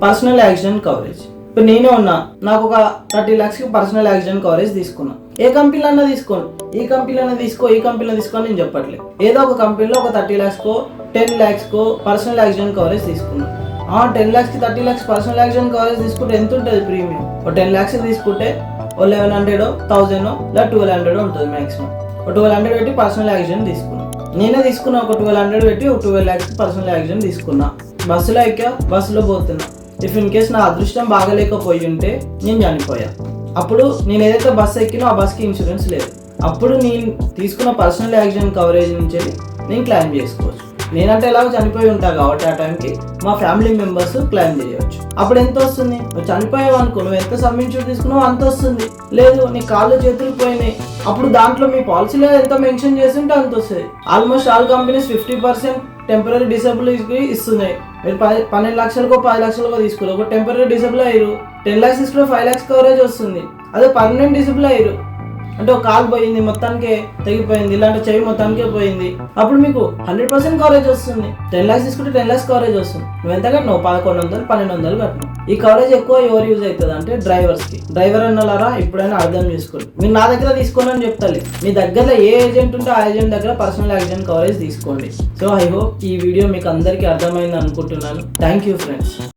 Personal accident coverage. ఇప్పుడు నేనే ఉన్నా, నాకు ఒక 30 lakhs కి పర్సనల్ యాక్సిడెంట్ కవరేజ్ తీసుకున్నా. ఏ కంపెనీలో అన్నా తీసుకోండి, ఈ కంపెనీలో తీసుకో, ఈ కంపెనీలో తీసుకో అని నేను చెప్పట్లేదు. ఏదో ఒక కంపెనీలో ఒక 30 lakhs కో 10 lakhs కో పర్సనల్ యాక్సిడెంట్ కవరేజ్ తీసుకున్నా. 10 lakhs కి 30 lakhs పర్సనల్ యాక్సిడెంట్ కవరేజ్ తీసుకుంటే ఎంత ఉంటుంది ప్రీమియం? ఒక 10 lakhs తీసుకుంటే ఓ 1100 1000 లేదా 1200 ఉంటుంది మ్యాక్సిమం. ఒక 1200 పెట్టి పర్సనల్ యాక్సిడెంట్ తీసుకున్నా. నేనే తీసుకున్నా, ఒక 1200 పెట్టి ఒక 12 lakhs పర్సనల్ యాక్సిడెంట్ తీసుకున్నా. బస్సులో ఎక్కా, బస్సులో పోతున్నా. ఇఫ్ ఇన్ కేస్ నా అదృష్టం బాగలేకపోయి ఉంటే నేను చనిపోయా. అప్పుడు నేను ఏదైతే బస్సు ఎక్కినో ఆ బస్కి ఇన్సూరెన్స్ లేదు. అప్పుడు నేను తీసుకున్న పర్సనల్ యాక్సిడెంట్ కవరేజ్ నుంచి నేను క్లెయిమ్ చేసుకోవచ్చు. నేనంటే ఎలాగో చనిపోయి ఉంటా కాబట్టి ఆ టైంకి మా ఫ్యామిలీ మెంబర్స్ క్లెయిమ్ చేయవచ్చు. అప్పుడు ఎంత వస్తుంది? నువ్వు చనిపోయావు అనుకో, నువ్వు ఎంత సమ్ ఇన్సూరెన్స్ తీసుకున్నావు అంత వస్తుంది. లేదు నీ కాళ్ళు చేతులు పోయినాయి, అప్పుడు దాంట్లో మీ పాలసీలో ఎంత మెన్షన్ చేసి ఉంటే అంత వస్తుంది. ఆల్మోస్ట్ ఆల్ కంపెనీస్ 50% టెంపరీ డిసేబుల్కి ఇస్తున్నాయి. మీరు 12 లక్షలకో 10 లక్షలకో తీసుకున్నారు, ఒక టెంపరీ డిసేబుల్ అయ్యారు 10 lakhs తీసుకుని 5 lakhs కవరేజ్ వస్తుంది. అదే పర్మనెంట్ డిసేబుల్ అయ్యారు అంటే ఒక కాలు పోయింది, మొత్తానికే తెగిపోయింది, ఇలాంటి చెయ్యి మొత్తానికే పోయింది, అప్పుడు మీకు 100% కవరేజ్ వస్తుంది. 10 lakhs తీసుకుంటే 10 lakhs కవరేజ్ వస్తుంది. నువ్వు ఎంత కట్టినావు? 1100 1200 కట్టినావు. ఈ కవరేజ్ ఎక్కువ ఎవరు యూజ్ అవుతుంది అంటే డ్రైవర్స్కి. డ్రైవర్ అన్నలారా ఇప్పుడైనా అర్థం చేసుకోండి. మీరు నా దగ్గర తీసుకోండి అని చెప్తాను. మీ దగ్గరలో ఏ ఏజెంట్ ఉంటే ఆ ఏజెంట్ దగ్గర పర్సనల్ యాక్సిడెంట్ కవరేజ్ తీసుకోండి. సో ఐ హోప్ ఈ వీడియో మీకు అందరికీ అర్థమైంది అనుకుంటున్నాను. Thank you friends.